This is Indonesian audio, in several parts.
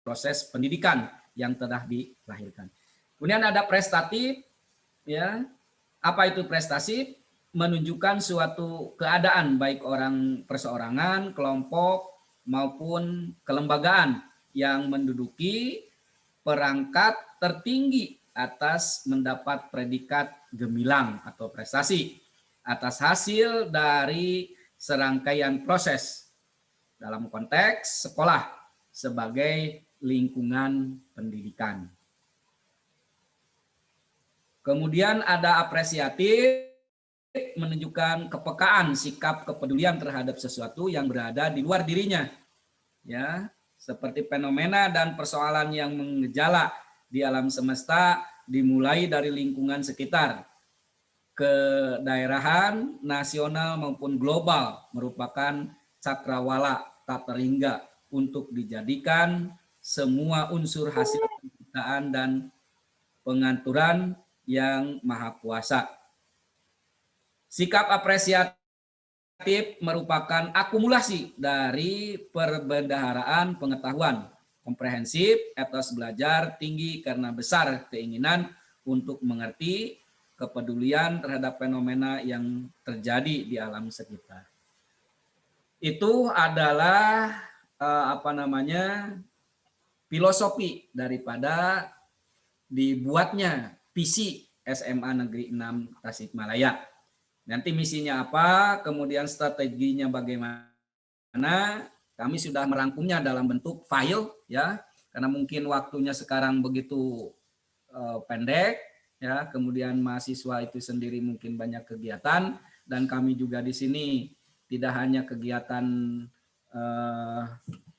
proses pendidikan yang telah dilahirkan. Kemudian ada prestatif, ya. Apa itu prestasi? Menunjukkan suatu keadaan baik orang perseorangan, kelompok maupun kelembagaan yang menduduki perangkat tertinggi atas mendapat predikat gemilang atau prestasi atas hasil dari serangkaian proses dalam konteks sekolah sebagai lingkungan pendidikan. Kemudian ada apresiatif, menunjukkan kepekaan, sikap kepedulian terhadap sesuatu yang berada di luar dirinya. Ya, seperti fenomena dan persoalan yang mengejala di alam semesta dimulai dari lingkungan sekitar, kedaerahan, nasional maupun global merupakan cakrawala tak terhingga untuk dijadikan semua unsur hasil penciptaan dan pengaturan yang maha kuasa. Sikap apresiatif merupakan akumulasi dari perbendaharaan pengetahuan komprehensif, etos belajar tinggi karena besar keinginan untuk mengerti, kepedulian terhadap fenomena yang terjadi di alam sekitar. Itu adalah filosofi daripada dibuatnya visi SMA Negeri 6 Tasikmalaya. Nanti misinya apa, kemudian strateginya bagaimana, kami sudah merangkumnya dalam bentuk file, ya, karena mungkin waktunya sekarang begitu pendek, ya, kemudian mahasiswa itu sendiri mungkin banyak kegiatan, dan kami juga di sini tidak hanya kegiatan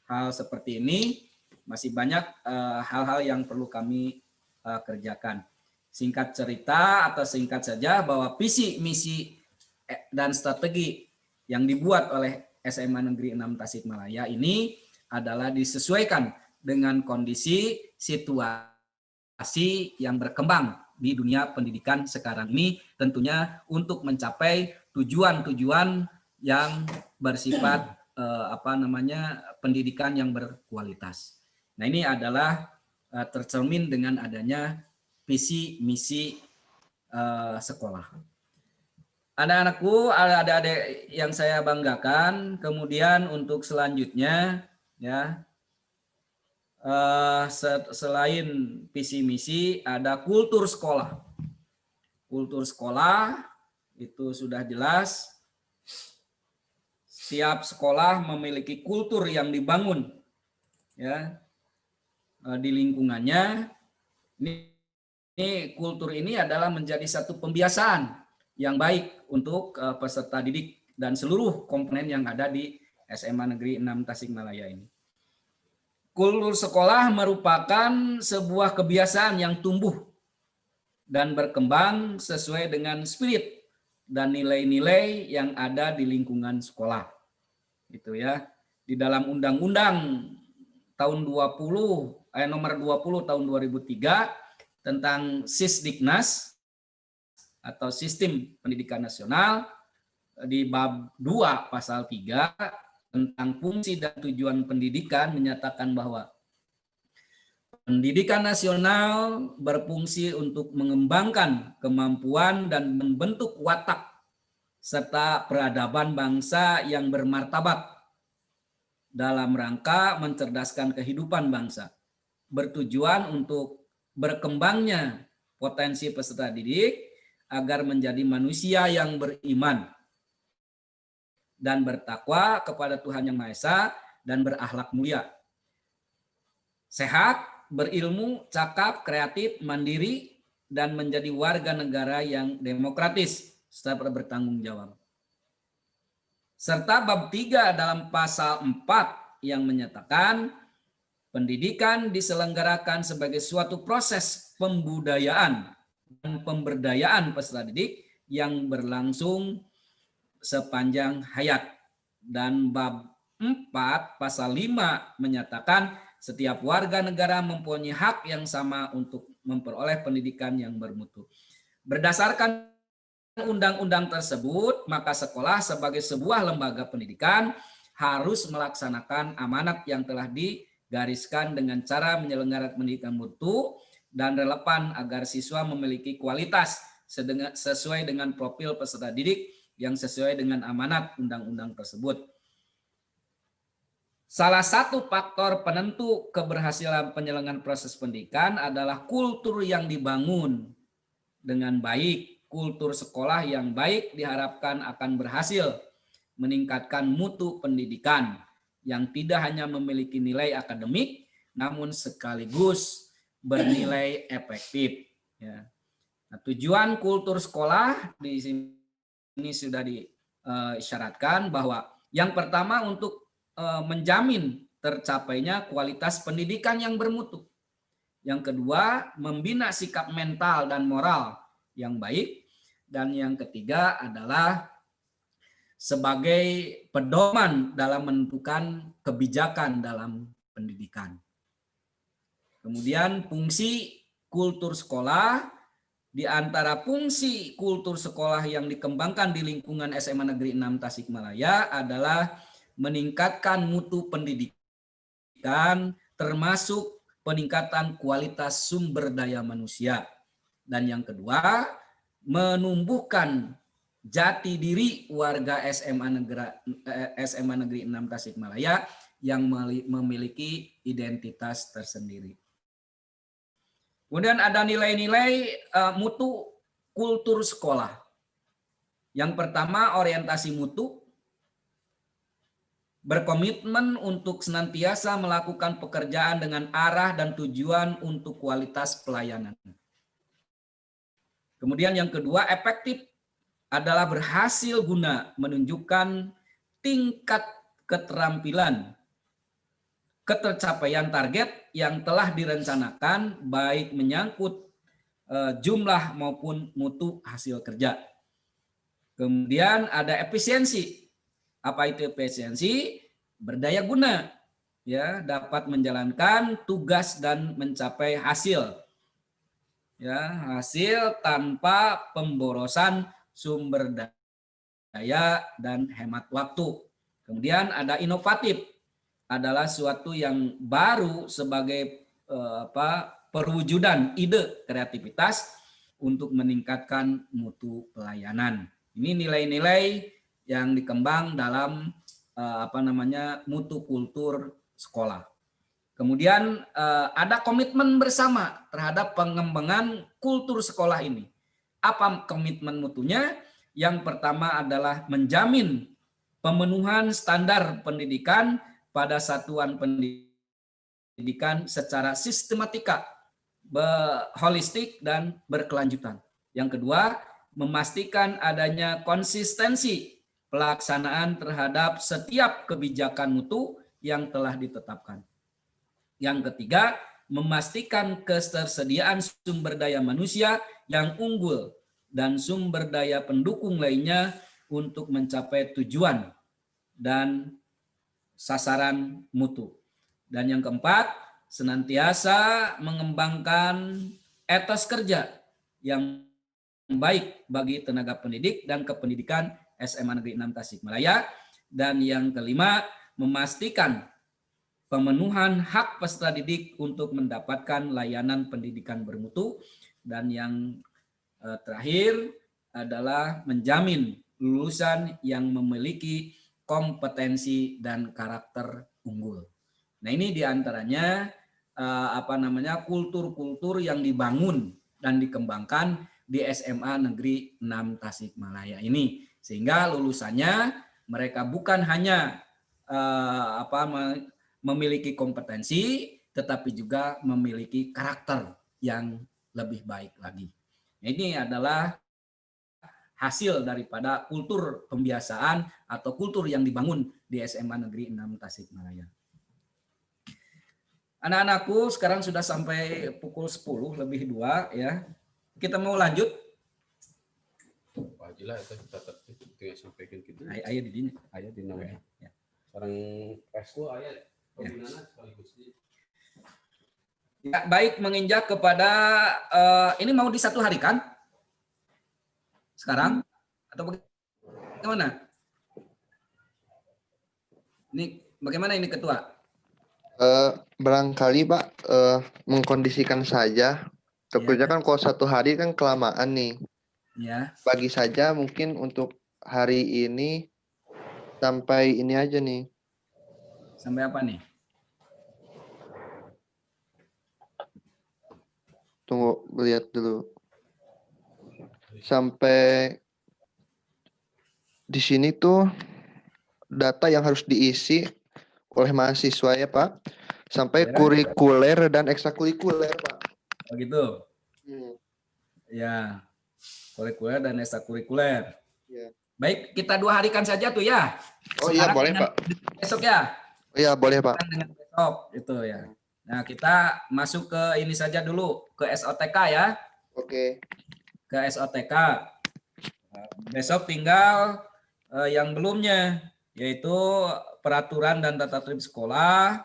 hal seperti ini, masih banyak hal-hal yang perlu kami kerjakan. Singkat cerita atau singkat saja bahwa visi, misi, dan strategi yang dibuat oleh SMA Negeri 6 Tasikmalaya ini adalah disesuaikan dengan kondisi situasi yang berkembang di dunia pendidikan sekarang ini, tentunya untuk mencapai tujuan-tujuan yang bersifat pendidikan yang berkualitas. Nah, ini adalah tercermin dengan adanya visi misi sekolah. Anak-anakku, adik-adik yang saya banggakan, kemudian untuk selanjutnya, ya, selain visi misi ada kultur sekolah. Kultur sekolah itu sudah jelas. Setiap sekolah memiliki kultur yang dibangun, ya, di lingkungannya. Ini kultur ini adalah menjadi satu pembiasaan yang baik untuk peserta didik dan seluruh komponen yang ada di SMA Negeri 6 Tasikmalaya ini. Kultur sekolah merupakan sebuah kebiasaan yang tumbuh dan berkembang sesuai dengan spirit dan nilai-nilai yang ada di lingkungan sekolah. Gitu ya. Di dalam Undang-Undang tahun nomor 20 tahun 2003 tentang Sisdiknas atau Sistem Pendidikan Nasional, di bab 2 pasal 3 tentang fungsi dan tujuan pendidikan menyatakan bahwa pendidikan nasional berfungsi untuk mengembangkan kemampuan dan membentuk watak serta peradaban bangsa yang bermartabat dalam rangka mencerdaskan kehidupan bangsa, bertujuan untuk berkembangnya potensi peserta didik agar menjadi manusia yang beriman dan bertakwa kepada Tuhan Yang Maha Esa dan berakhlak mulia, sehat, berilmu, cakap, kreatif, mandiri, dan menjadi warga negara yang demokratis serta bertanggung jawab. Serta bab 3 dalam pasal 4 yang menyatakan pendidikan diselenggarakan sebagai suatu proses pembudayaan dan pemberdayaan peserta didik yang berlangsung sepanjang hayat. Dan bab 4 pasal 5 menyatakan setiap warga negara mempunyai hak yang sama untuk memperoleh pendidikan yang bermutu. Berdasarkan undang-undang tersebut, maka sekolah sebagai sebuah lembaga pendidikan harus melaksanakan amanat yang telah gariskan dengan cara menyelenggarakan pendidikan mutu dan relevan agar siswa memiliki kualitas sesuai dengan profil peserta didik yang sesuai dengan amanat undang-undang tersebut. Salah satu faktor penentu keberhasilan penyelenggaraan proses pendidikan adalah kultur yang dibangun dengan baik. Kultur sekolah yang baik diharapkan akan berhasil meningkatkan mutu pendidikan yang tidak hanya memiliki nilai akademik, namun sekaligus bernilai efektif. Ya. Nah, tujuan kultur sekolah di sini sudah diisyaratkan bahwa yang pertama untuk menjamin tercapainya kualitas pendidikan yang bermutu. Yang kedua, membina sikap mental dan moral yang baik. Dan yang ketiga adalah sebagai pedoman dalam menentukan kebijakan dalam pendidikan. Kemudian fungsi kultur sekolah, di antara fungsi kultur sekolah yang dikembangkan di lingkungan SMA Negeri 6 Tasikmalaya adalah meningkatkan mutu pendidikan termasuk peningkatan kualitas sumber daya manusia. Dan yang kedua, menumbuhkan jati diri warga SMA Negeri 6 Tasikmalaya yang memiliki identitas tersendiri. Kemudian ada nilai-nilai mutu kultur sekolah. Yang pertama, orientasi mutu, berkomitmen untuk senantiasa melakukan pekerjaan dengan arah dan tujuan untuk kualitas pelayanan. Kemudian yang kedua, efektif adalah berhasil guna menunjukkan tingkat keterampilan, ketercapaian target yang telah direncanakan baik menyangkut jumlah maupun mutu hasil kerja. Kemudian ada efisiensi. Apa itu efisiensi? Berdaya guna, ya, dapat menjalankan tugas dan mencapai hasil, ya, hasil tanpa pemborosan sumber daya dan hemat waktu. Kemudian ada inovatif, adalah suatu yang baru sebagai perwujudan ide kreativitas untuk meningkatkan mutu pelayanan. Ini nilai-nilai yang dikembang dalam mutu kultur sekolah. Kemudian ada komitmen bersama terhadap pengembangan kultur sekolah ini. Apa komitmen mutunya? Yang pertama adalah menjamin pemenuhan standar pendidikan pada satuan pendidikan secara sistematika, holistik, dan berkelanjutan. Yang kedua, memastikan adanya konsistensi pelaksanaan terhadap setiap kebijakan mutu yang telah ditetapkan. Yang ketiga, memastikan ketersediaan sumber daya manusia yang unggul dan sumber daya pendukung lainnya untuk mencapai tujuan dan sasaran mutu. Dan yang keempat, senantiasa mengembangkan etos kerja yang baik bagi tenaga pendidik dan kependidikan SMA Negeri 6 Tasikmalaya. Dan yang kelima, memastikan pemenuhan hak peserta didik untuk mendapatkan layanan pendidikan bermutu. Dan yang terakhir adalah menjamin lulusan yang memiliki kompetensi dan karakter unggul. Nah, ini diantaranya kultur-kultur yang dibangun dan dikembangkan di SMA Negeri 6 Tasikmalaya ini, sehingga lulusannya mereka bukan hanya memiliki kompetensi, tetapi juga memiliki karakter yang lebih baik lagi. Ini adalah hasil daripada kultur pembiasaan atau kultur yang dibangun di SMA Negeri 6 Tasikmalaya. Anak-anakku, sekarang sudah sampai pukul 10 lebih 2 ya. Kita mau lanjut? Wajilah itu yang sampaikan kita. Ayah di sini, ayah di nama. Ya. Sekarang resku ayah pembinaan sekaligus di. Ya, baik, menginjak kepada ini mau di satu hari kan? Sekarang atau bagaimana? Ini bagaimana ini ketua? Barangkali Pak mengkondisikan saja. Takutnya Ya, kan kalau 1 hari kan kelamaan nih. ya. Bagi saja mungkin untuk hari ini sampai ini aja nih. Sampai apa nih? Tunggu lihat dulu. Sampai di sini tuh data yang harus diisi oleh mahasiswa ya Pak. Sampai Ya, kurikuler dan ekstrakurikuler Pak. begitu. Hmm, Ya, kurikuler dan ekstrakurikuler. ya. Baik, kita 2 harikan saja tuh ya. Oh iya Sekarang boleh dengan Pak. besok ya. Oh iya boleh Pak. Sekarang dengan besok itu ya. Nah, kita masuk ke ini saja dulu ke SOTK ya. Oke. Ke SOTK. Besok tinggal yang belumnya yaitu peraturan dan tata tertib sekolah.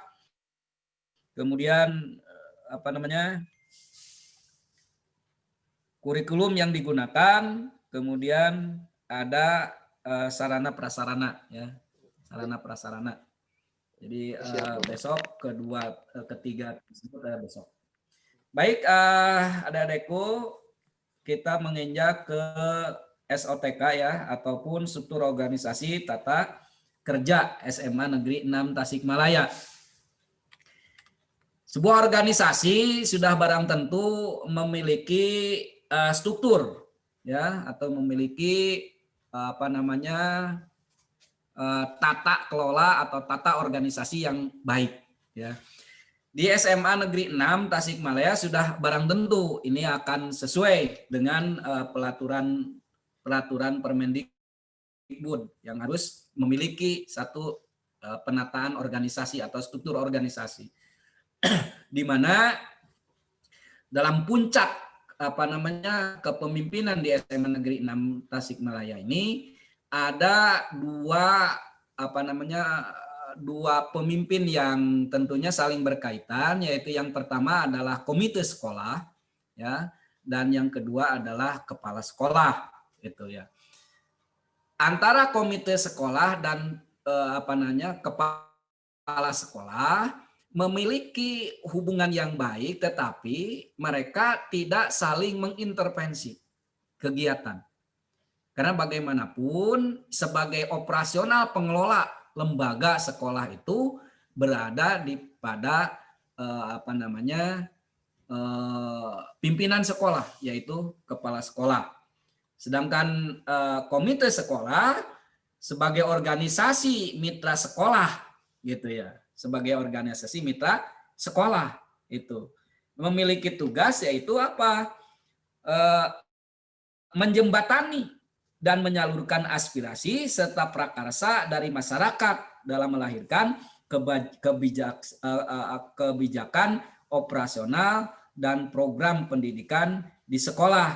Kemudian apa namanya? Kurikulum yang digunakan, kemudian ada sarana prasarana ya. Sarana prasarana. Jadi Siap Pak. besok ketiga tersebut ada besok. Baik, adik-adikku, kita menginjak ke SOTK ya, ataupun struktur organisasi tata kerja SMA Negeri 6 Tasikmalaya. Sebuah organisasi sudah barang tentu memiliki struktur ya, atau memiliki apa namanya tata kelola atau tata organisasi yang baik ya. Di SMA Negeri 6 Tasikmalaya sudah barang tentu ini akan sesuai dengan peraturan Permendikbud yang harus memiliki satu penataan organisasi atau struktur organisasi, di mana dalam puncak apa namanya kepemimpinan di SMA Negeri 6 Tasikmalaya ini ada dua pemimpin yang tentunya saling berkaitan, yaitu yang pertama adalah komite sekolah ya, dan yang kedua adalah kepala sekolah itu ya. Antara komite sekolah dan kepala sekolah memiliki hubungan yang baik, tetapi mereka tidak saling mengintervensi kegiatan. Karena bagaimanapun sebagai operasional pengelola lembaga sekolah itu berada pada pimpinan sekolah, yaitu kepala sekolah. Sedangkan komite sekolah sebagai organisasi mitra sekolah gitu ya, sebagai organisasi mitra sekolah itu memiliki tugas yaitu apa? Menjembatani dan menyalurkan aspirasi serta prakarsa dari masyarakat dalam melahirkan kebijakan operasional dan program pendidikan di sekolah,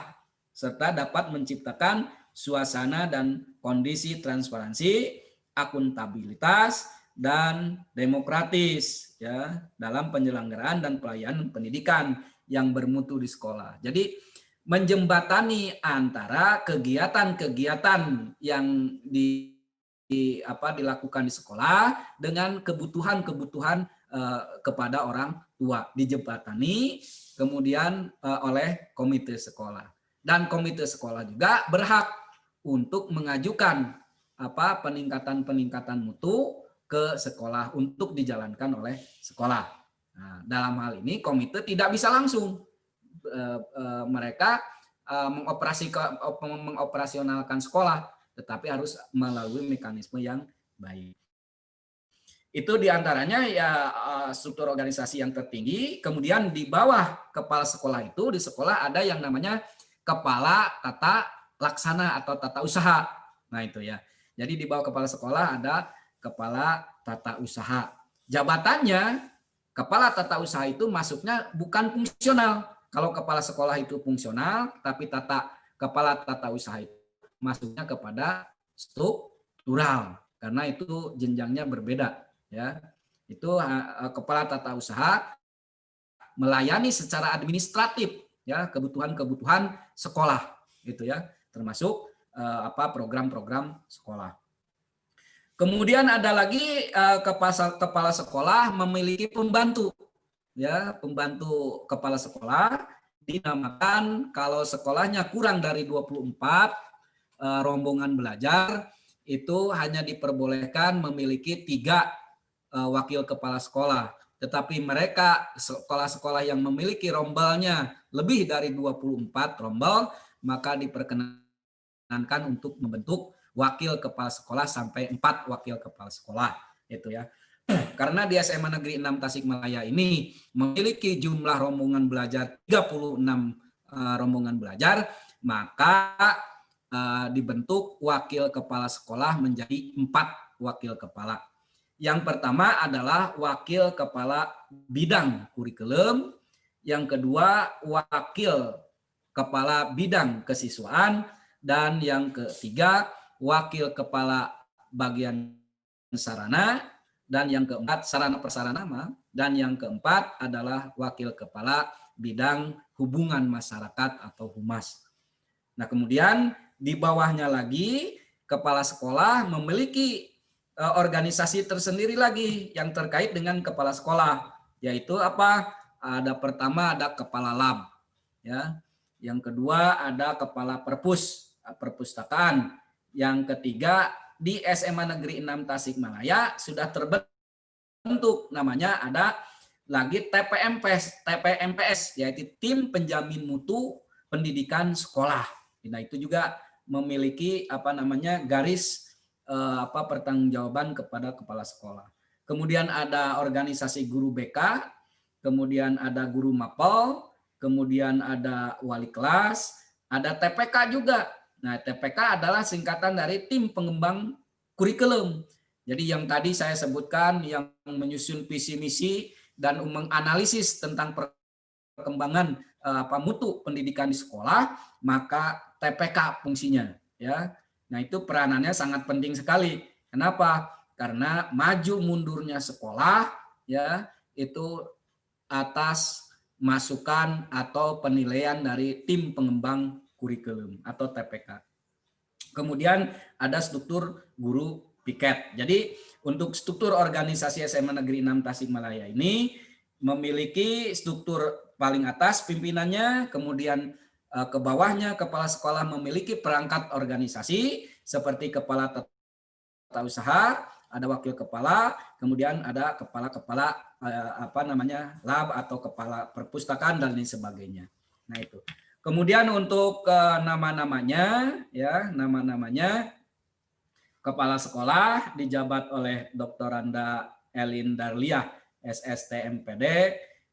serta dapat menciptakan suasana dan kondisi transparansi, akuntabilitas, dan demokratis ya dalam penyelenggaraan dan pelayanan pendidikan yang bermutu di sekolah. Jadi menjembatani antara kegiatan-kegiatan yang dilakukan di sekolah dengan kebutuhan-kebutuhan kepada orang tua, dijembatani kemudian oleh komite sekolah. Dan komite sekolah juga berhak untuk mengajukan peningkatan mutu ke sekolah untuk dijalankan oleh sekolah. Nah, dalam hal ini komite tidak bisa langsung mereka mengoperasionalkan sekolah, tetapi harus melalui mekanisme yang baik. Itu diantaranya ya struktur organisasi yang tertinggi. Kemudian di bawah kepala sekolah itu di sekolah ada yang namanya kepala tata laksana atau tata usaha. Nah itu ya. Jadi di bawah kepala sekolah ada kepala tata usaha. Jabatannya kepala tata usaha itu masuknya bukan fungsional. Kalau kepala sekolah itu fungsional, tapi kepala tata usaha itu masuknya kepada struktural karena itu jenjangnya berbeda ya. Itu kepala tata usaha melayani secara administratif ya kebutuhan-kebutuhan sekolah gitu ya, termasuk program-program sekolah. Kemudian ada lagi kepala sekolah memiliki pembantu, ya, pembantu kepala sekolah dinamakan kalau sekolahnya kurang dari 24 rombongan belajar itu hanya diperbolehkan memiliki 3 wakil kepala sekolah. Tetapi mereka sekolah-sekolah yang memiliki rombalnya lebih dari 24 rombal maka diperkenankan untuk membentuk wakil kepala sekolah sampai 4 wakil kepala sekolah itu ya. Karena di SMA Negeri 6 Tasikmalaya ini memiliki jumlah rombongan belajar 36 rombongan belajar, maka dibentuk wakil kepala sekolah menjadi 4 wakil kepala. Yang pertama adalah wakil kepala bidang kurikulum, yang kedua wakil kepala bidang kesiswaan, dan yang ketiga wakil kepala bagian sarana, dan yang keempat sarana prasarana, dan yang keempat adalah wakil kepala bidang hubungan masyarakat atau humas. Nah, kemudian di bawahnya lagi kepala sekolah memiliki organisasi tersendiri lagi yang terkait dengan kepala sekolah, yaitu apa? Pertama ada kepala lab, ya. Yang kedua ada kepala perpustakaan. Yang ketiga di SMA Negeri 6 Tasikmalaya sudah terbentuk namanya ada lagi TPMPS, yaitu tim penjamin mutu pendidikan sekolah. Nah, itu juga memiliki garis pertanggungjawaban kepada kepala sekolah. Kemudian ada organisasi guru BK, kemudian ada guru mapel, kemudian ada wali kelas, ada TPK juga. Nah, TPK adalah singkatan dari tim pengembang kurikulum. Jadi yang tadi saya sebutkan yang menyusun visi misi dan menganalisis tentang perkembangan mutu pendidikan di sekolah, maka TPK fungsinya, ya. Nah, itu peranannya sangat penting sekali. Kenapa? Karena maju mundurnya sekolah, ya, itu atas masukan atau penilaian dari tim pengembang kurikulum atau TPK. Kemudian ada struktur guru piket. Jadi untuk struktur organisasi SMA Negeri 6 Tasikmalaya ini memiliki struktur paling atas pimpinannya, kemudian ke bawahnya kepala sekolah memiliki perangkat organisasi seperti kepala tata usaha, ada wakil kepala, kemudian ada kepala-kepala lab atau kepala perpustakaan dan lain sebagainya. Nah, itu. Kemudian untuk nama-namanya, ya, nama-namanya kepala sekolah dijabat oleh Dr. Randa Elin Darliah, SST MPD.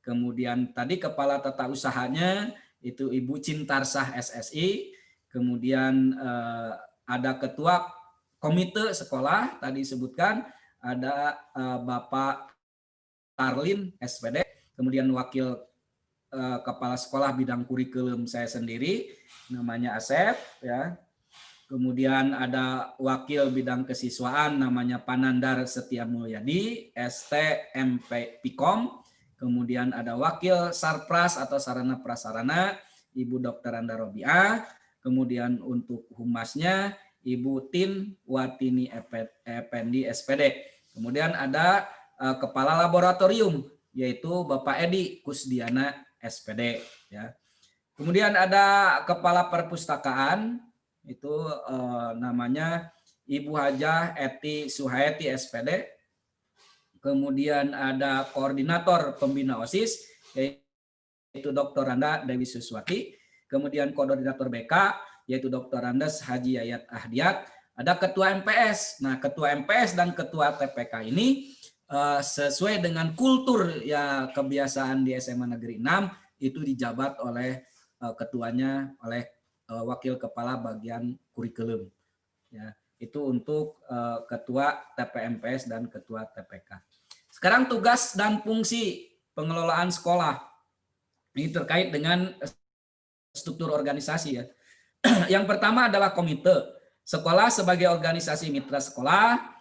Kemudian tadi kepala tata usahanya itu Ibu Cintarsah SSI. Kemudian ada ketua komite sekolah tadi disebutkan ada Bapak Tarlin SPD. Kemudian wakil kepala sekolah bidang kurikulum saya sendiri namanya Asep, ya. Kemudian ada wakil bidang kesiswaan namanya Panandar Setia Mulyadi, STMP Pikom. Kemudian ada wakil Sarpras atau sarana prasarana Ibu Dr. Anda Robiah. Kemudian untuk humasnya Ibu Tin Watini Effendi SPD. Kemudian ada kepala laboratorium yaitu Bapak Edi Kusdiana SPD, ya. Kemudian ada kepala perpustakaan itu namanya Ibu Hajah Eti Suhaeti SPD. Kemudian ada koordinator pembina OSIS yaitu Dr. Randa Dewi Suswati. Kemudian koordinator BK yaitu Dr. Andes Haji Yayat Ahdiat. Ada ketua MPS. Nah, ketua MPS dan ketua TPK ini sesuai dengan kultur ya kebiasaan di SMA Negeri 6 itu dijabat oleh ketuanya oleh wakil kepala bagian kurikulum, ya. Itu untuk ketua TPMPS dan ketua TPK. Sekarang tugas dan fungsi pengelolaan sekolah ini terkait dengan struktur organisasi, ya. Yang pertama adalah komite. Sekolah sebagai organisasi mitra sekolah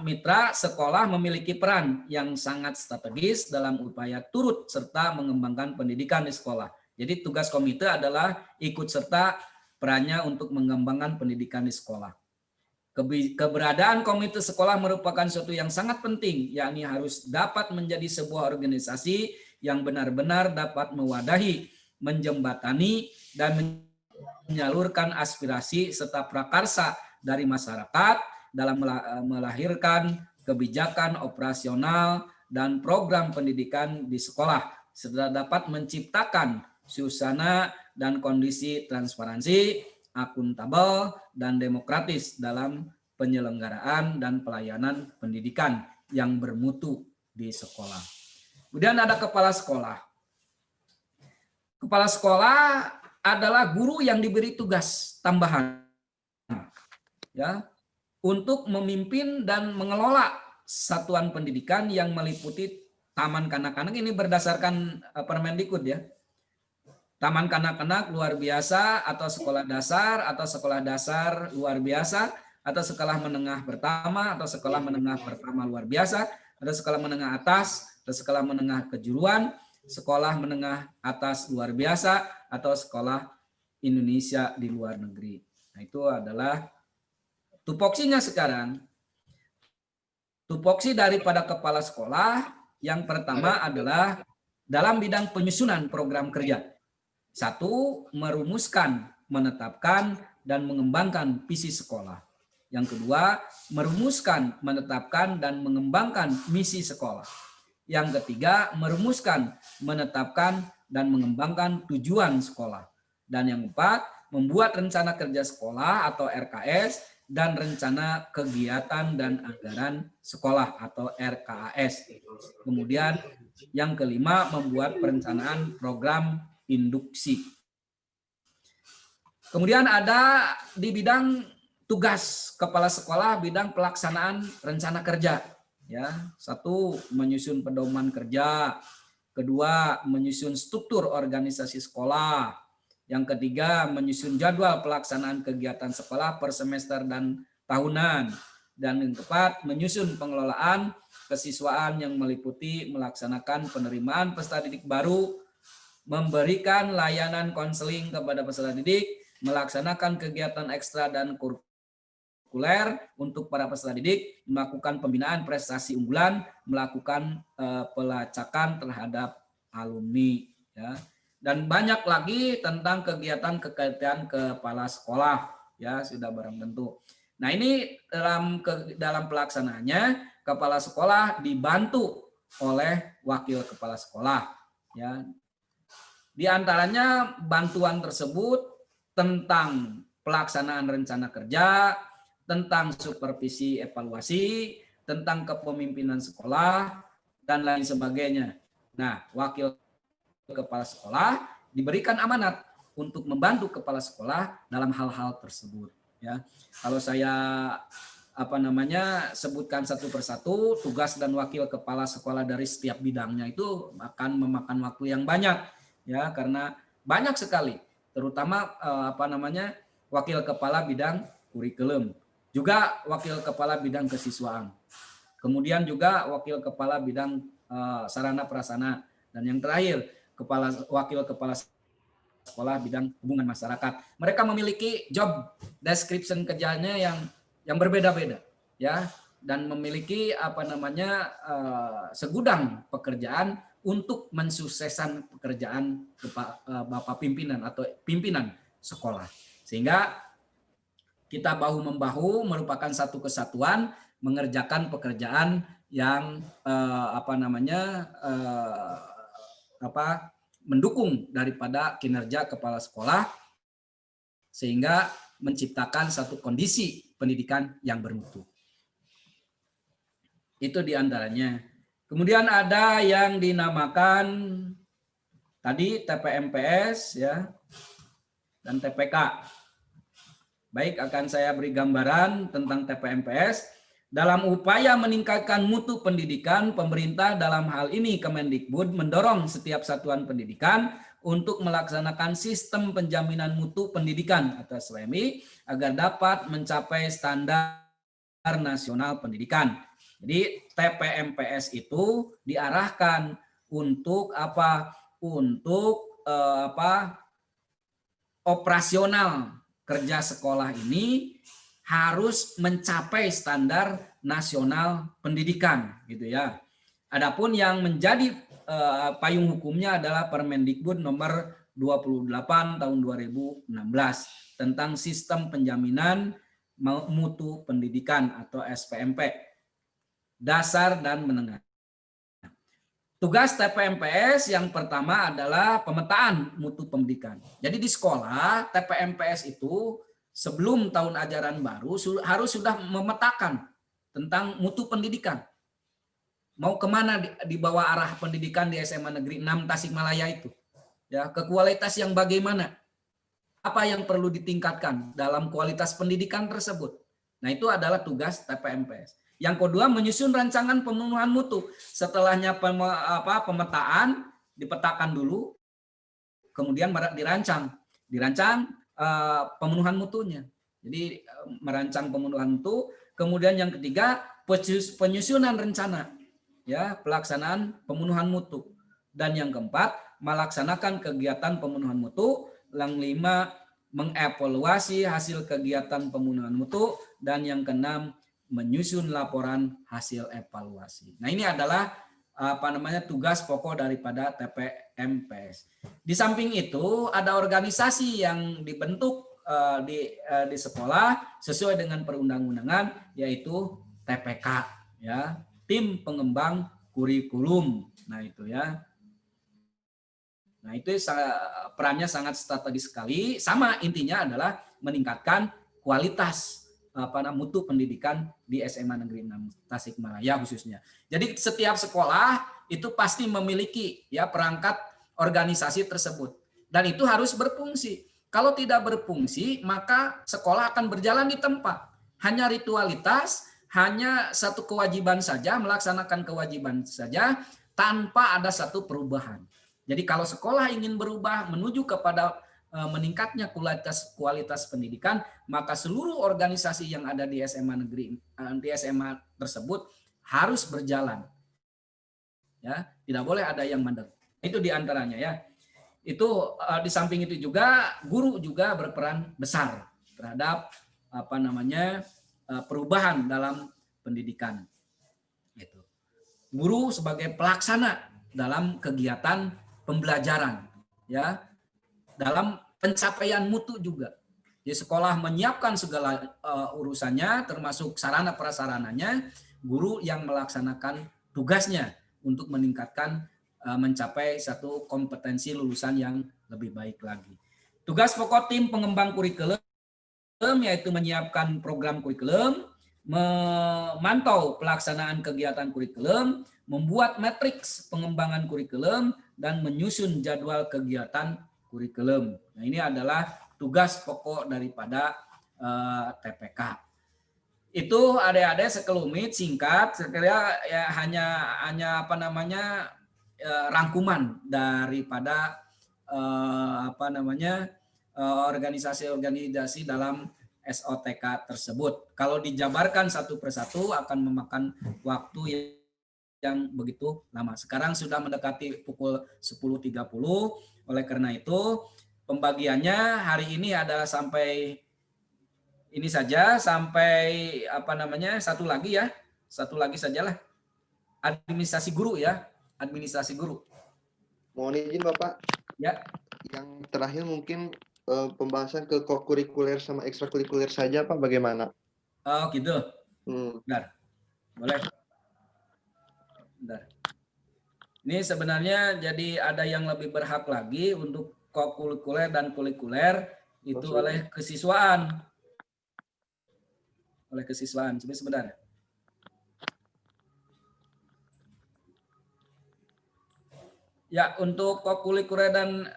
mitra sekolah memiliki peran yang sangat strategis dalam upaya turut serta mengembangkan pendidikan di sekolah. Jadi tugas komite adalah ikut serta perannya untuk mengembangkan pendidikan di sekolah. Keberadaan komite sekolah merupakan sesuatu yang sangat penting, yakni harus dapat menjadi sebuah organisasi yang benar-benar dapat mewadahi, menjembatani, dan menyalurkan aspirasi serta prakarsa dari masyarakat dalam melahirkan kebijakan operasional dan program pendidikan di sekolah, serta dapat menciptakan suasana dan kondisi transparansi, akuntabel, dan demokratis dalam penyelenggaraan dan pelayanan pendidikan yang bermutu di sekolah. Kemudian ada kepala sekolah. Kepala sekolah adalah guru yang diberi tugas tambahan, ya, untuk memimpin dan mengelola satuan pendidikan yang meliputi taman kanak-kanak. Ini berdasarkan Permendikbud, ya. Taman kanak-kanak luar biasa atau sekolah dasar luar biasa atau sekolah menengah pertama atau sekolah menengah pertama luar biasa atau sekolah menengah atas atau sekolah menengah kejuruan, sekolah menengah atas luar biasa atau sekolah Indonesia di luar negeri. Nah, itu adalah tupoksinya sekarang. Tupoksi daripada kepala sekolah yang pertama adalah dalam bidang penyusunan program kerja. 1. Merumuskan, menetapkan, dan mengembangkan visi sekolah. Yang kedua, merumuskan, menetapkan, dan mengembangkan misi sekolah. Yang ketiga, merumuskan, menetapkan, dan mengembangkan tujuan sekolah. Dan yang keempat, membuat rencana kerja sekolah atau RKS, dan rencana kegiatan dan anggaran sekolah atau RKAS. Kemudian yang kelima, membuat perencanaan program induksi. Kemudian ada di bidang tugas kepala sekolah bidang pelaksanaan rencana kerja. Ya, 1. Menyusun pedoman kerja. 2. Menyusun struktur organisasi sekolah. Yang ketiga, menyusun jadwal pelaksanaan kegiatan sekolah per semester dan tahunan. Dan yang keempat, menyusun pengelolaan kesiswaan yang meliputi melaksanakan penerimaan peserta didik baru, memberikan layanan konseling kepada peserta didik, melaksanakan kegiatan ekstra dan kurikuler untuk para peserta didik, melakukan pembinaan prestasi unggulan, melakukan pelacakan terhadap alumni, ya. Dan banyak lagi tentang kegiatan kepala sekolah, ya, sudah barang tentu. Nah, ini dalam pelaksanaannya kepala sekolah dibantu oleh wakil kepala sekolah, ya. Di antaranya bantuan tersebut tentang pelaksanaan rencana kerja, tentang supervisi evaluasi, tentang kepemimpinan sekolah, dan lain sebagainya. Nah, wakil kepala sekolah diberikan amanat untuk membantu kepala sekolah dalam hal-hal tersebut. Ya, kalau saya sebutkan satu persatu tugas dan wakil kepala sekolah dari setiap bidangnya itu akan memakan waktu yang banyak, ya, karena banyak sekali, terutama wakil kepala bidang kurikulum, juga wakil kepala bidang kesiswaan, kemudian juga wakil kepala bidang sarana prasarana, dan yang terakhir wakil kepala sekolah bidang hubungan masyarakat. Mereka memiliki job description kerjanya yang berbeda-beda, ya, dan memiliki segudang pekerjaan untuk mensukseskan pekerjaan Bapak pimpinan atau pimpinan sekolah. Sehingga kita bahu-membahu merupakan satu kesatuan mengerjakan pekerjaan yang mendukung daripada kinerja kepala sekolah sehingga menciptakan satu kondisi pendidikan yang bermutu. Itu diantaranya. Kemudian ada yang dinamakan tadi TPMPS, ya, dan TPK. Baik, akan saya beri gambaran tentang TPMPS. Dalam upaya meningkatkan mutu pendidikan, pemerintah dalam hal ini Kemendikbud mendorong setiap satuan pendidikan untuk melaksanakan sistem penjaminan mutu pendidikan atau SWMI agar dapat mencapai standar nasional pendidikan. Jadi TPMPS itu diarahkan untuk apa? Untuk operasional kerja sekolah ini harus mencapai standar nasional pendidikan gitu ya. Adapun yang menjadi payung hukumnya adalah Permendikbud nomor 28 tahun 2016 tentang sistem penjaminan mutu pendidikan atau SPMP dasar dan menengah. Tugas TPMPS yang pertama adalah pemetaan mutu pendidikan. Jadi di sekolah TPMPS itu sebelum tahun ajaran baru harus sudah memetakan tentang mutu pendidikan. Mau kemana di bawah arah pendidikan di SMA Negeri 6 Tasikmalaya itu. Ya, ke kualitas yang bagaimana? Apa yang perlu ditingkatkan dalam kualitas pendidikan tersebut? Nah, itu adalah tugas TPMPS. Yang kedua, menyusun rancangan pemenuhan mutu. Setelahnya pemetaan, dipetakan dulu, kemudian dirancang pemenuhan mutunya. Jadi merancang pemenuhan mutu. Kemudian yang ketiga, penyusunan rencana, ya, pelaksanaan pemenuhan mutu. Dan yang keempat, melaksanakan kegiatan pemenuhan mutu. Yang lima, mengevaluasi hasil kegiatan pemenuhan mutu. Dan yang keenam, menyusun laporan hasil evaluasi. Nah, ini adalah tugas pokok daripada TPMPS. Di samping itu ada organisasi yang dibentuk di sekolah sesuai dengan perundang-undangan, yaitu TPK, ya, tim pengembang kurikulum. Nah, itu ya. Nah, itu perannya sangat strategis sekali. Sama, intinya adalah meningkatkan kualitas mutu pendidikan di SMA Negeri 6 Tasikmalaya khususnya. Jadi setiap sekolah itu pasti memiliki ya perangkat organisasi tersebut dan itu harus berfungsi. Kalau tidak berfungsi, maka sekolah akan berjalan di tempat. Hanya ritualitas, hanya satu kewajiban saja, melaksanakan kewajiban saja tanpa ada satu perubahan. Jadi kalau sekolah ingin berubah menuju kepada meningkatnya kualitas pendidikan, maka seluruh organisasi yang ada di SMA negeri di SMA tersebut harus berjalan. Ya, tidak boleh ada yang mandek. Itu diantaranya ya. Itu di samping itu juga guru juga berperan besar terhadap perubahan dalam pendidikan. Gitu. Guru sebagai pelaksana dalam kegiatan pembelajaran, ya, dalam pencapaian mutu juga. Jadi sekolah menyiapkan segala urusannya, termasuk sarana prasarananya, guru yang melaksanakan tugasnya untuk meningkatkan mencapai satu kompetensi lulusan yang lebih baik lagi. Tugas pokok tim pengembang kurikulum yaitu menyiapkan program kurikulum, memantau pelaksanaan kegiatan kurikulum, membuat matriks pengembangan kurikulum, dan menyusun jadwal kegiatan kurikulum. Nah, ini adalah tugas pokok daripada TPK. Itu adik-adik sekelumit singkat, sekiranya ya hanya rangkuman daripada organisasi-organisasi dalam SOTK tersebut. Kalau dijabarkan satu persatu akan memakan waktu yang begitu lama. Sekarang sudah mendekati pukul 10.30. Oleh karena itu, pembagiannya hari ini adalah sampai ini saja, sampai satu lagi ya. Satu lagi sajalah. Administrasi guru ya. Administrasi guru. Mohon izin Bapak. Ya. Yang terakhir mungkin pembahasan ke kokurikuler sama ekstrakurikuler saja Pak, bagaimana? Oh gitu. Bentar. Boleh. Bentar. Ini sebenarnya jadi ada yang lebih berhak lagi untuk kokurikuler dan kurikuler itu oleh kesiswaan. Oleh kesiswaan. Coba sebentar. Ya, untuk kokurikuler dan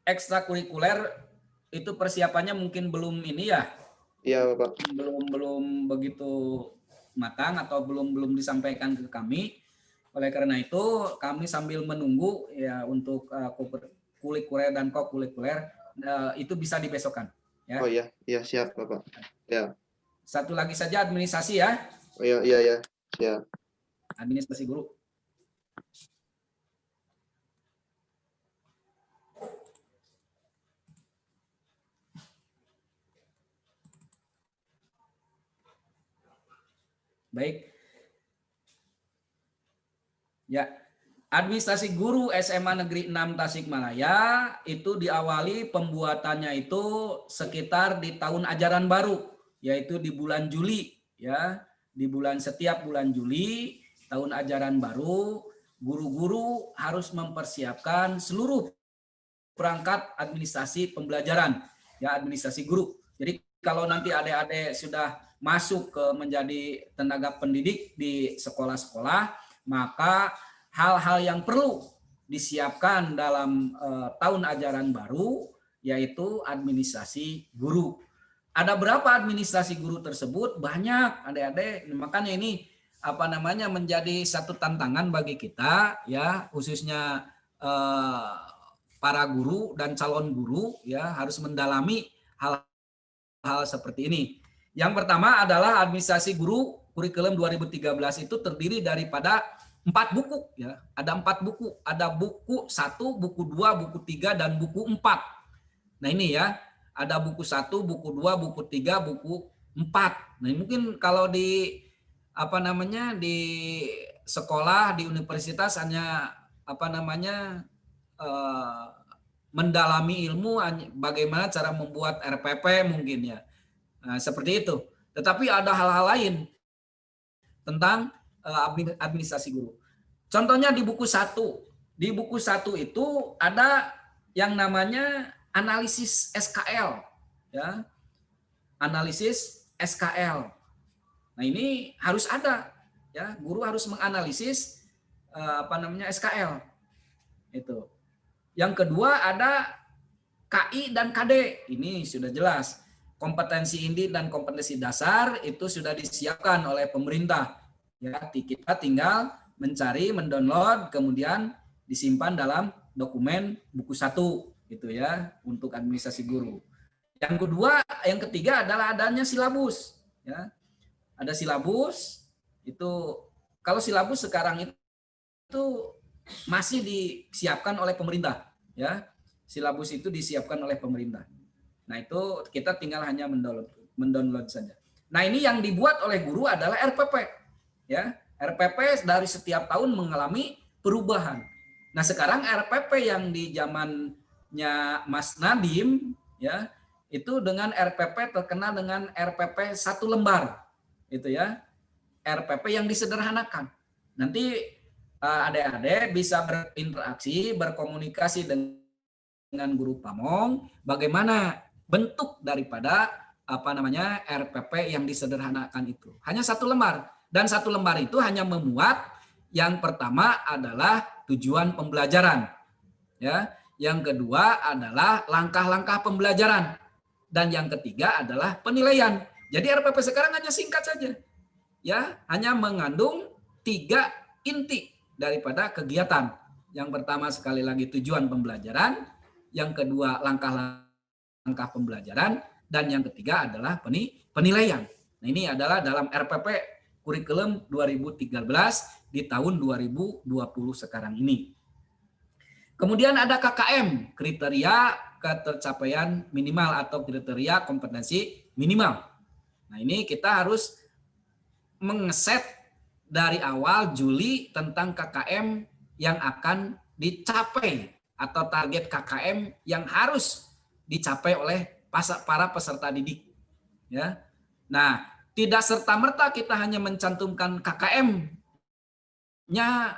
ekstrakurikuler itu persiapannya mungkin belum ini ya. Iya, Bapak. Belum begitu matang atau belum disampaikan ke kami. Oleh karena itu, kami sambil menunggu ya untuk kurikuler dan kokurikuler itu bisa dibesokkan. Ya. Oh iya, siap Bapak. Ya. Satu lagi saja administrasi ya. Oh iya, siap. Administrasi guru. Baik. Ya, administrasi guru SMA Negeri 6 Tasikmalaya itu diawali pembuatannya itu sekitar di tahun ajaran baru, yaitu di bulan Juli, ya. Di setiap bulan Juli tahun ajaran baru, guru-guru harus mempersiapkan seluruh perangkat administrasi pembelajaran, ya, administrasi guru. Jadi kalau nanti adik-adik sudah masuk ke menjadi tenaga pendidik di sekolah-sekolah, maka hal-hal yang perlu disiapkan dalam tahun ajaran baru yaitu administrasi guru. Ada berapa administrasi guru tersebut? Banyak, adik-adik. Makanya ini menjadi satu tantangan bagi kita, ya, khususnya para guru dan calon guru, ya, harus mendalami hal-hal seperti ini. Yang pertama adalah administrasi guru kurikulum 2013 itu terdiri daripada 4 buku, ya. Ada 4 buku, ada buku 1, buku 2, buku 3 dan buku 4. Nah, ini ya, ada buku 1, buku 2, buku 3, buku 4. Nah, mungkin kalau di di sekolah, di universitas hanya mendalami ilmu bagaimana cara membuat RPP mungkin, ya. Nah, seperti itu. Tetapi ada hal-hal lain tentang administrasi guru. Contohnya di buku 1. Di buku 1 itu ada yang namanya analisis SKL, ya. Analisis SKL. Nah, ini harus ada, ya. Guru harus menganalisis SKL. Itu. Yang kedua ada KI dan KD. Ini sudah jelas. Kompetensi inti dan kompetensi dasar itu sudah disiapkan oleh pemerintah. Ya, kita tinggal mencari, mendownload, kemudian disimpan dalam dokumen buku 1, gitu ya, untuk administrasi guru. Yang ketiga adalah adanya silabus, ya. Ada silabus, itu kalau silabus sekarang itu masih disiapkan oleh pemerintah, ya. Silabus itu disiapkan oleh pemerintah. Nah, itu kita tinggal hanya mendownload saja. Nah, ini yang dibuat oleh guru adalah RPP, ya. RPP dari setiap tahun mengalami perubahan. Nah, sekarang RPP yang di zamannya Mas Nadiem, ya, itu dengan RPP terkenal dengan RPP 1 lembar, itu ya. RPP yang disederhanakan. Nanti adik-adik bisa berinteraksi, berkomunikasi dengan guru pamong, bagaimana bentuk daripada RPP yang disederhanakan itu. Hanya 1 lembar. Dan 1 lembar itu hanya memuat yang pertama adalah tujuan pembelajaran, ya. Yang kedua adalah langkah-langkah pembelajaran, dan yang ketiga adalah penilaian. Jadi RPP sekarang hanya singkat saja, ya, hanya mengandung 3 inti daripada kegiatan. Yang pertama sekali lagi tujuan pembelajaran, yang kedua langkah-langkah pembelajaran, dan yang ketiga adalah penilaian. Nah, ini adalah dalam RPP kurikulum 2013 di tahun 2020 sekarang ini. Kemudian ada KKM, kriteria ketercapaian minimal atau kriteria kompetensi minimal. Nah, ini kita harus mengeset dari awal Juli tentang KKM yang akan dicapai atau target KKM yang harus dicapai oleh para peserta didik, ya. Nah, tidak serta-merta kita hanya mencantumkan KKM-nya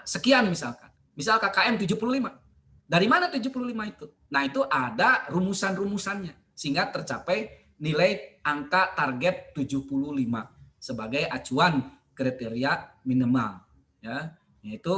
sekian misalkan. Misal KKM 75. Dari mana 75 itu? Nah, itu ada rumusan-rumusannya sehingga tercapai nilai angka target 75 sebagai acuan kriteria minimal, ya. Yaitu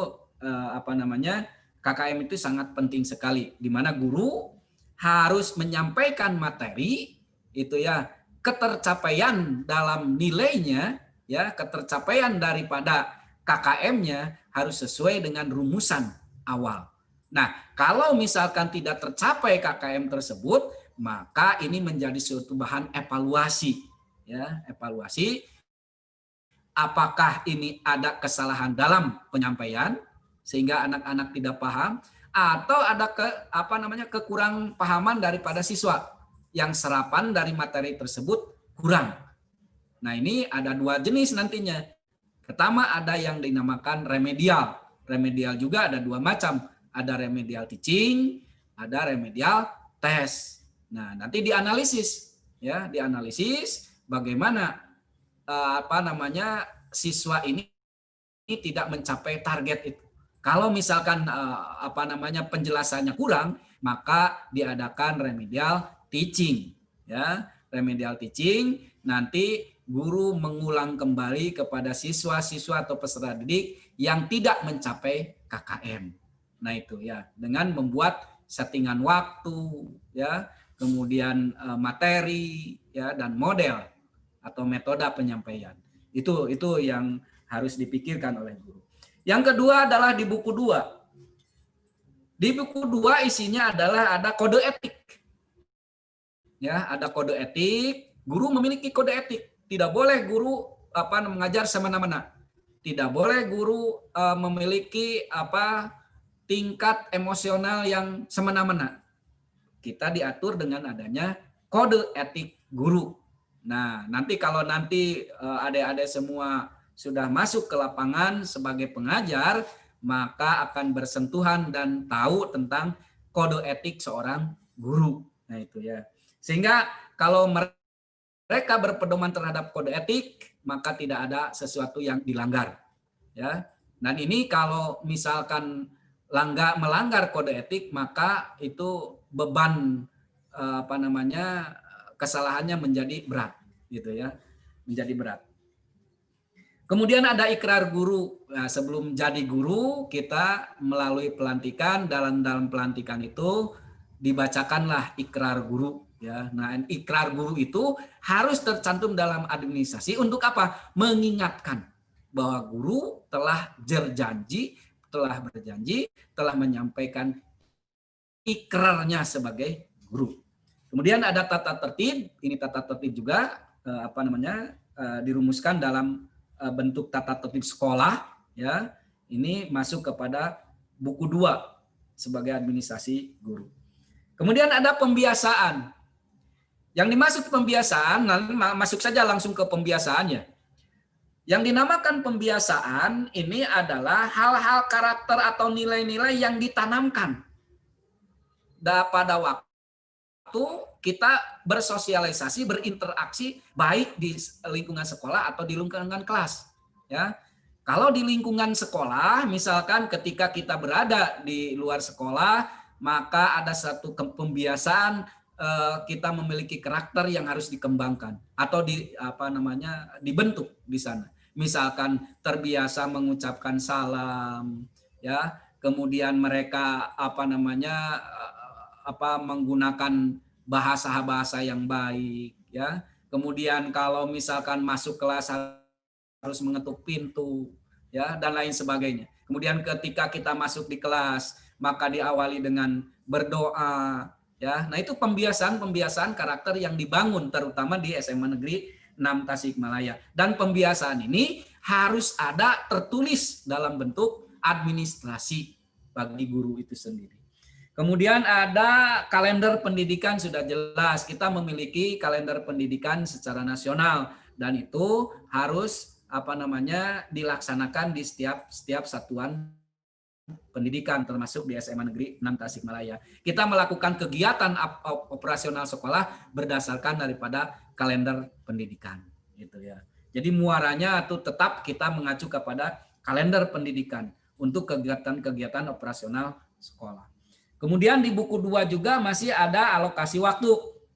KKM itu sangat penting sekali di mana guru harus menyampaikan materi itu, ya, ketercapaian dalam nilainya, ya, ketercapaian daripada KKM-nya harus sesuai dengan rumusan awal. Nah, kalau misalkan tidak tercapai KKM tersebut, maka ini menjadi suatu bahan evaluasi, ya, evaluasi apakah ini ada kesalahan dalam penyampaian sehingga anak-anak tidak paham, atau ada kekurang pahaman daripada siswa yang serapan dari materi tersebut kurang. Nah, ini ada 2 jenis nantinya. Pertama ada yang dinamakan remedial. Remedial juga ada dua macam. Ada remedial teaching, ada remedial test. Nah, nanti dianalisis ya, dianalisis bagaimana siswa ini tidak mencapai target itu. Kalau misalkan penjelasannya kurang, maka diadakan remedial teaching ya. Remedial teaching nanti guru mengulang kembali kepada siswa-siswa atau peserta didik yang tidak mencapai KKM. Nah itu ya, dengan membuat settingan waktu ya, kemudian materi ya, dan model atau metode penyampaian. Itu yang harus dipikirkan oleh guru. Yang kedua adalah di buku 2. Di buku 2 isinya adalah ada kode etik. Ya, ada kode etik, guru memiliki kode etik. Tidak boleh guru mengajar semena-mena. Tidak boleh guru memiliki tingkat emosional yang semena-mena. Kita diatur dengan adanya kode etik guru. Nah, nanti kalau adik-adik semua sudah masuk ke lapangan sebagai pengajar, maka akan bersentuhan dan tahu tentang kode etik seorang guru. Nah, itu ya. Sehingga kalau mereka berpedoman terhadap kode etik, maka tidak ada sesuatu yang dilanggar. Ya. Dan ini kalau misalkan melanggar kode etik, maka itu beban kesalahannya menjadi berat, gitu ya, menjadi berat. Kemudian ada ikrar guru. Nah, sebelum jadi guru, kita melalui pelantikan, dalam pelantikan itu dibacakanlah ikrar guru. Ya, nah ikrar guru itu harus tercantum dalam administrasi untuk apa? Mengingatkan bahwa guru telah berjanji, telah menyampaikan ikrarnya sebagai guru. Kemudian ada tata tertib. Ini tata tertib juga dirumuskan dalam bentuk tata tertib sekolah. Ya, ini masuk kepada buku 2 sebagai administrasi guru. Kemudian ada pembiasaan. Yang dimaksud pembiasaan, nanti masuk saja langsung ke pembiasaannya. Yang dinamakan pembiasaan ini adalah hal-hal karakter atau nilai-nilai yang ditanamkan pada waktu kita bersosialisasi, berinteraksi baik di lingkungan sekolah atau di lingkungan kelas. Ya, kalau di lingkungan sekolah, misalkan ketika kita berada di luar sekolah, maka ada satu pembiasaan kita memiliki karakter yang harus dikembangkan atau dibentuk di sana. Misalkan terbiasa mengucapkan salam, ya, kemudian mereka menggunakan bahasa yang baik, ya. Kemudian kalau misalkan masuk kelas harus mengetuk pintu, ya, dan lain sebagainya. Kemudian ketika kita masuk di kelas, maka diawali dengan berdoa. Ya, nah itu pembiasaan karakter yang dibangun terutama di SMA Negeri 6 Tasikmalaya. Dan pembiasaan ini harus ada tertulis dalam bentuk administrasi bagi guru itu sendiri. Kemudian ada kalender pendidikan, sudah jelas kita memiliki kalender pendidikan secara nasional dan itu harus dilaksanakan di setiap satuan pendidikan termasuk di SMA Negeri 6 Tasikmalaya. Kita melakukan kegiatan operasional sekolah berdasarkan daripada kalender pendidikan, gitu ya. Jadi muaranya itu tetap kita mengacu kepada kalender pendidikan untuk kegiatan-kegiatan operasional sekolah. Kemudian di buku 2 juga masih ada alokasi waktu,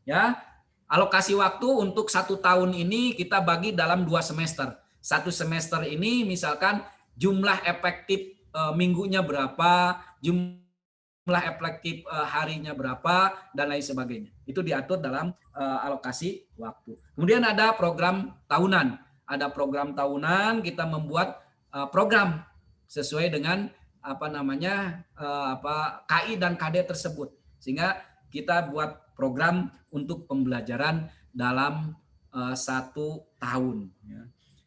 ya. Alokasi waktu untuk 1 tahun ini kita bagi dalam 2 semester. 1 semester ini misalkan jumlah efektif minggunya berapa, jumlah efektif harinya berapa, dan lain sebagainya. Itu diatur dalam alokasi waktu. Kemudian ada program tahunan. Ada program tahunan, kita membuat program sesuai dengan KI dan KD tersebut. Sehingga kita buat program untuk pembelajaran dalam 1 tahun.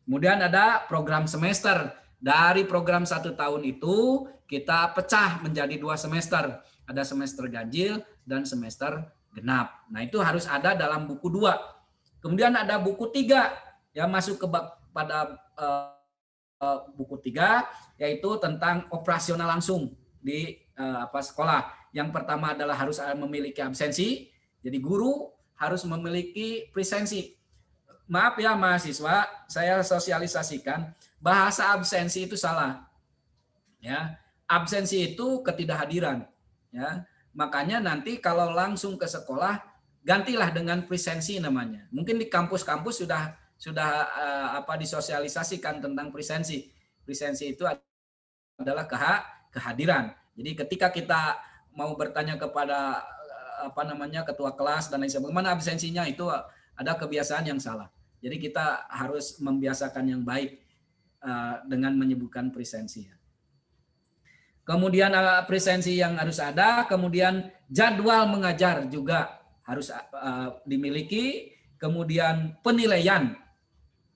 Kemudian ada program semester. Dari program 1 tahun itu kita pecah menjadi 2 semester. Ada semester ganjil dan semester genap. Nah itu harus ada dalam buku 2. Kemudian ada buku 3 yang masuk pada buku 3 yaitu tentang operasional langsung di sekolah. Yang pertama adalah harus memiliki absensi. Jadi guru harus memiliki presensi. Maaf ya mahasiswa, saya sosialisasikan bahasa absensi itu salah. Ya, absensi itu ketidakhadiran. Ya, makanya nanti kalau langsung ke sekolah gantilah dengan presensi namanya. Mungkin di kampus-kampus sudah disosialisasikan tentang presensi. Presensi itu adalah kehadiran. Jadi ketika kita mau bertanya kepada ketua kelas dan lain sebagainya, mana absensinya, itu ada kebiasaan yang salah. Jadi kita harus membiasakan yang baik dengan menyebutkan presensi. Kemudian presensi yang harus ada, kemudian jadwal mengajar juga harus dimiliki, kemudian penilaian.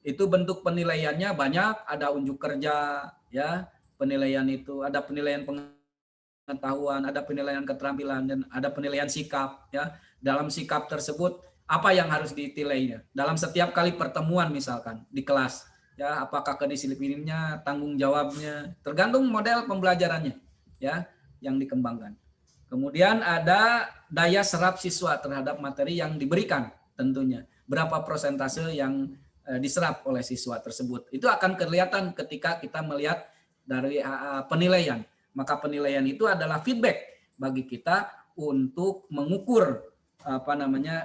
Itu bentuk penilaiannya banyak, ada unjuk kerja, ya. Penilaian itu ada penilaian pengetahuan, ada penilaian keterampilan, dan ada penilaian sikap, ya. Dalam sikap tersebut apa yang harus ditilainya? Dalam setiap kali pertemuan misalkan di kelas, ya, apakah kedisiplinannya, tanggung jawabnya, tergantung model pembelajarannya, ya, yang dikembangkan. Kemudian ada daya serap siswa terhadap materi yang diberikan tentunya. Berapa persentase yang diserap oleh siswa tersebut. Itu akan kelihatan ketika kita melihat dari penilaian. Maka penilaian itu adalah feedback bagi kita untuk mengukur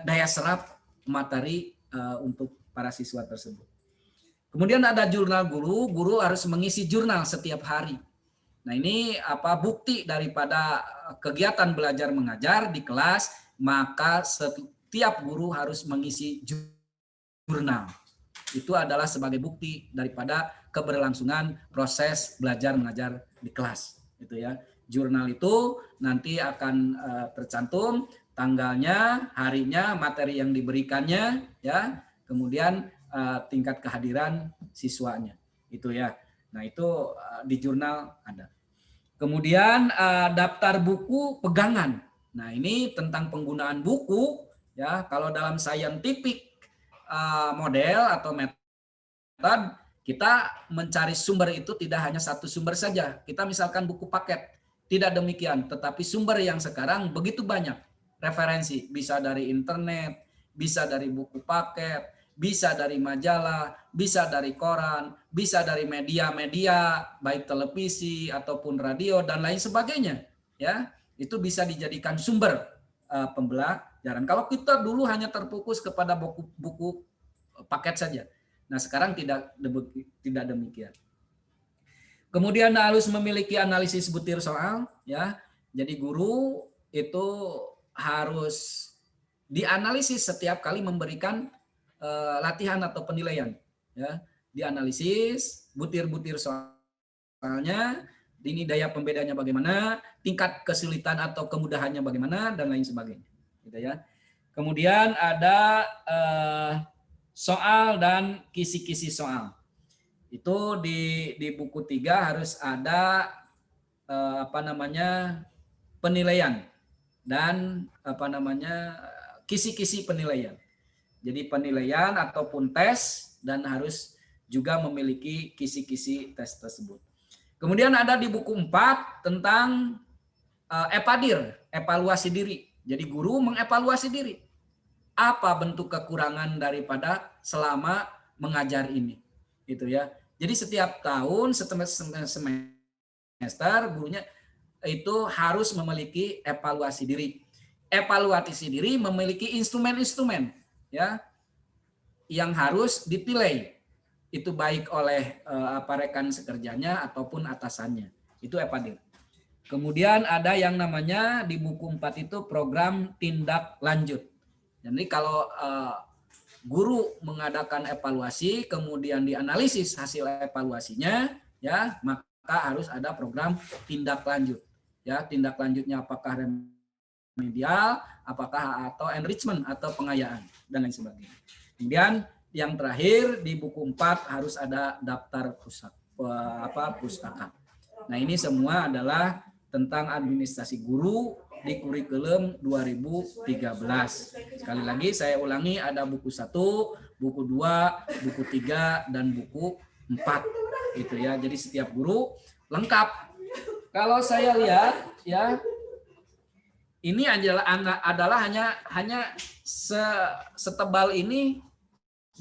daya serap materi untuk para siswa tersebut. Kemudian ada jurnal guru, guru harus mengisi jurnal setiap hari. Nah, ini bukti daripada kegiatan belajar mengajar di kelas, maka setiap guru harus mengisi jurnal. Itu adalah sebagai bukti daripada keberlangsungan proses belajar mengajar di kelas, gitu ya. Jurnal itu nanti akan tercantum tanggalnya, harinya, materi yang diberikannya, ya, kemudian tingkat kehadiran siswanya, itu ya. Nah, itu di jurnal ada. Kemudian daftar buku pegangan. Nah, ini tentang penggunaan buku, ya. Kalau dalam scientific model atau metode, kita mencari sumber itu tidak hanya satu sumber saja. Kita misalkan buku paket, tidak demikian, tetapi sumber yang sekarang begitu banyak. Referensi bisa dari internet, bisa dari buku paket, bisa dari majalah, bisa dari koran, bisa dari media-media baik televisi ataupun radio dan lain sebagainya, ya. Itu bisa dijadikan sumber pembelajaran. Kalau kita dulu hanya terfokus kepada buku paket saja. Nah, sekarang tidak demikian. Kemudian harus memiliki analisis butir soal, ya. Jadi guru itu harus dianalisis setiap kali memberikan latihan atau penilaian, ya. Dianalisis butir-butir soalnya, ini daya pembedanya bagaimana, tingkat kesulitan atau kemudahannya bagaimana, dan lain sebagainya, gitu ya. Kemudian ada soal dan kisi-kisi soal. Itu di buku 3 harus ada penilaian dan kisi-kisi penilaian. Jadi penilaian ataupun tes, dan harus juga memiliki kisi-kisi tes tersebut. Kemudian ada di buku 4 tentang evadir, evaluasi diri. Jadi guru mengevaluasi diri. Apa bentuk kekurangan daripada selama mengajar ini, gitu ya. Jadi setiap tahun, semester, gurunya itu harus memiliki evaluasi diri. Evaluasi diri memiliki instrumen-instrumen, ya, yang harus ditilai. Itu baik oleh rekan sekerjanya ataupun atasannya. Itu evadir. Kemudian ada yang namanya di buku 4 itu program tindak lanjut. Jadi kalau guru mengadakan evaluasi, kemudian dianalisis hasil evaluasinya, ya, maka harus ada program tindak lanjut. Ya, tindak lanjutnya apakah remedial, apakah atau enrichment atau pengayaan, dan lain sebagainya. Kemudian yang terakhir di buku 4 harus ada daftar pustaka. Nah, ini semua adalah tentang administrasi guru di kurikulum 2013. Sekali lagi saya ulangi, ada buku 1, buku 2, buku 3, dan buku 4. gitu ya. Jadi setiap guru lengkap. Kalau saya lihat ya, ini adalah hanya setebal ini,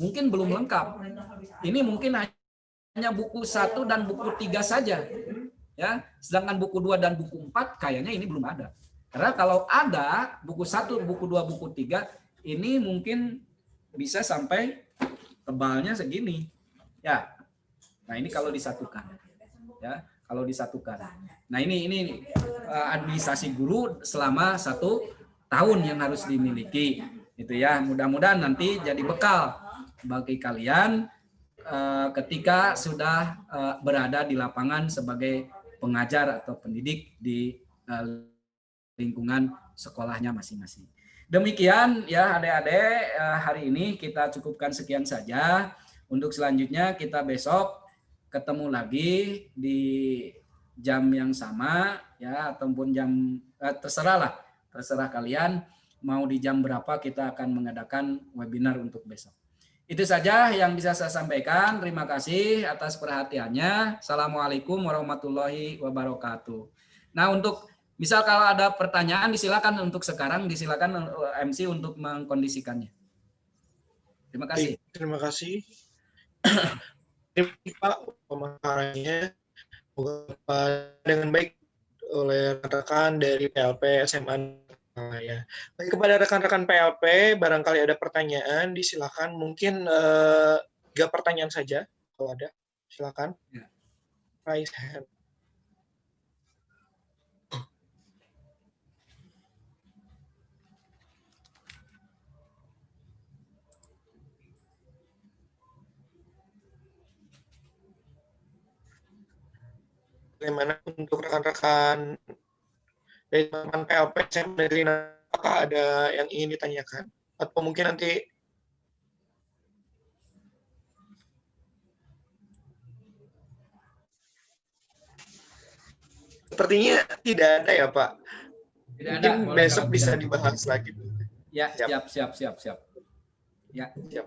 mungkin belum lengkap. Ini mungkin hanya buku 1 dan buku 3 saja. Ya, sedangkan buku 2 dan buku 4 kayaknya ini belum ada. Karena kalau ada buku 1, buku 2, buku 3, ini mungkin bisa sampai tebalnya segini. Ya. Nah, ini kalau disatukan. Ya, kalau disatukan. Nah, ini administrasi guru selama 1 tahun yang harus dimiliki. Itu ya, mudah-mudahan nanti jadi bekal bagi kalian ketika sudah berada di lapangan sebagai pengajar atau pendidik di lingkungan sekolahnya masing-masing. Demikian ya adik-adik, hari ini kita cukupkan sekian saja. Untuk selanjutnya kita besok ketemu lagi di jam yang sama ya, ataupun jam terserah kalian mau di jam berapa kita akan mengadakan webinar untuk besok. Itu saja yang bisa saya sampaikan. Terima kasih atas perhatiannya. Assalamualaikum warahmatullahi wabarakatuh. Nah, untuk misal kalau ada pertanyaan disilakan untuk sekarang, disilakan MC untuk mengkondisikannya. Terima kasih. Terima kasih. Terima kasih Pak pemaparannya. Semoga dengan baik oleh rekan dari PLP SMA ya. Baik, kepada rekan-rekan PLP, barangkali ada pertanyaan, disilakan. Mungkin 3 pertanyaan saja, kalau ada. Silakan. Ya. Raise hand. Bagaimana untuk rekan-rekan dari teman PLP SMA Negeri 6, apakah ada yang ingin ditanyakan? Atau mungkin nanti sepertinya tidak ada ya Pak. Tidak Mungkin ada. besok bisa dibahas lagi. Ya, Siap. siap. Ya. Siap.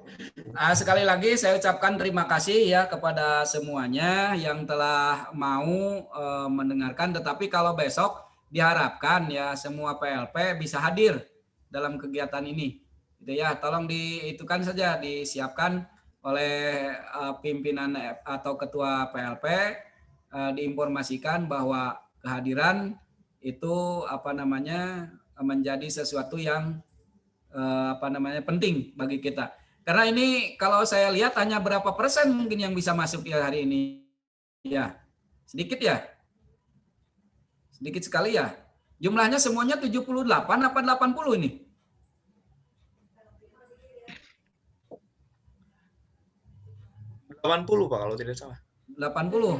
Sekali lagi saya ucapkan terima kasih ya kepada semuanya yang telah mau mendengarkan. Tetapi kalau besok diharapkan ya semua PLP bisa hadir dalam kegiatan ini. Gitu ya, tolong diitukan saja, disiapkan oleh pimpinan atau ketua PLP, diinformasikan bahwa kehadiran itu menjadi sesuatu yang penting bagi kita. Karena ini kalau saya lihat hanya berapa persen mungkin yang bisa masuk ya hari ini. Ya, sedikit ya. Sedikit sekali ya. Jumlahnya semuanya 78 apa 80 ini? 80 Pak kalau tidak salah. 80.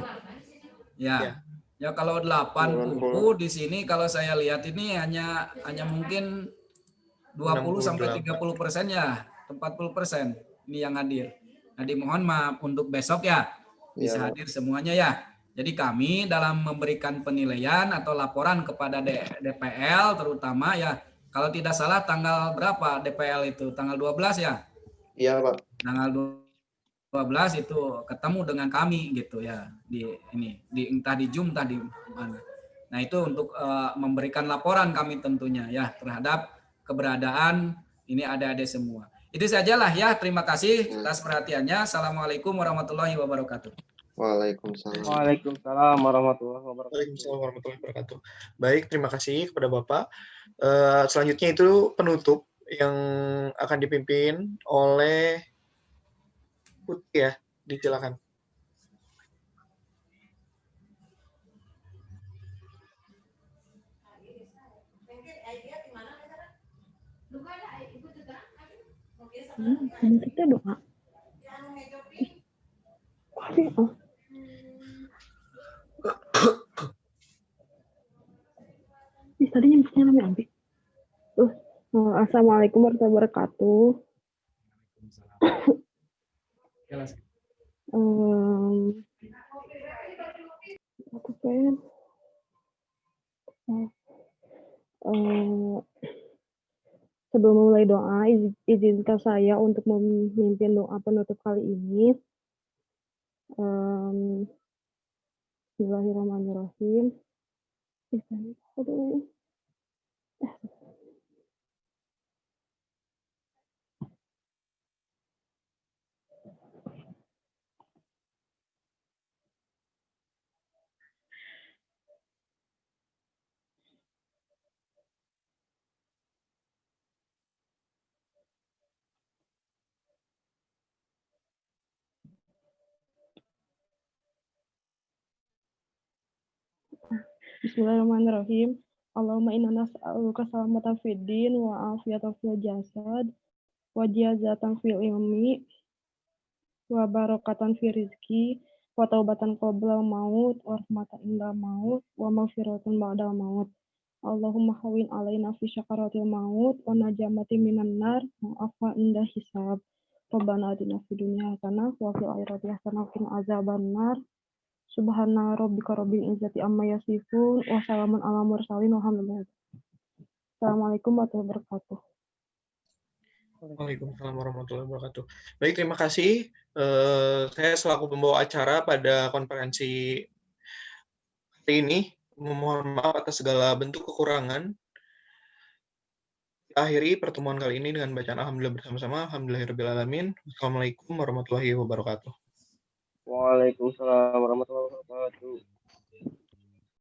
Ya. Ya kalau 80 di sini kalau saya lihat ini hanya mungkin 20 sampai 30% ya, 40% ini yang hadir. Nah, dimohon maaf untuk besok ya bisa hadir semuanya ya. Jadi kami dalam memberikan penilaian atau laporan kepada DPL terutama ya, kalau tidak salah tanggal berapa DPL itu? Tanggal 12 ya? Iya, Pak. Tanggal 12 itu ketemu dengan kami gitu ya, entah di Zoom entah di mana. Nah, itu untuk memberikan laporan kami tentunya ya terhadap keberadaan ini adik-adik semua. Itu sajalah ya. Terima kasih atas perhatiannya. Assalamualaikum warahmatullahi wabarakatuh. Waalaikumsalam. Waalaikumsalam warahmatullahi wabarakatuh. Waalaikumsalam warahmatullahi wabarakatuh. Baik, terima kasih kepada Bapak. Selanjutnya itu penutup yang akan dipimpin oleh Putri ya. Disilakan. Kita doa. Tadi nyebutnya namanya Ambi. Assalamualaikum warahmatullahi wabarakatuh. Sebelum memulai doa, izinkan saya untuk memimpin doa penutup kali ini. Bismillahirrahmanirrahim. Aduh. Bismillahirrahmanirrahim. Allahumma inna nas'aluka salamatan fid din wa afiyatan fil jasad wa jazatan fil ilmi wa barakatan fil rizki wa taubatan qoblal maut wa rahmatan indal maut wa maghfiratan ba'dal maut. Allahumma hawin alaina fi syakaratil maut wa najamati minan nar wa afa indah hisab. Rabbana atina fid dunya hasanah wa fil akhirati hasanah wa qina azabannar. Subhana rabbika rabbil izzati amma yasifun wa salamun ala mursalin walhamdulillah. Assalamualaikum warahmatullahi wabarakatuh. Waalaikumsalam warahmatullahi wabarakatuh. Baik, terima kasih. Saya selaku pembawa acara pada konferensi hari ini memohon maaf atas segala bentuk kekurangan. Kita akhiri pertemuan kali ini dengan bacaan alhamdulillah bersama-sama. Alhamdulillahirrahmanirrahim. Assalamualaikum warahmatullahi wabarakatuh. Waalaikumsalam warahmatullahi wabarakatuh.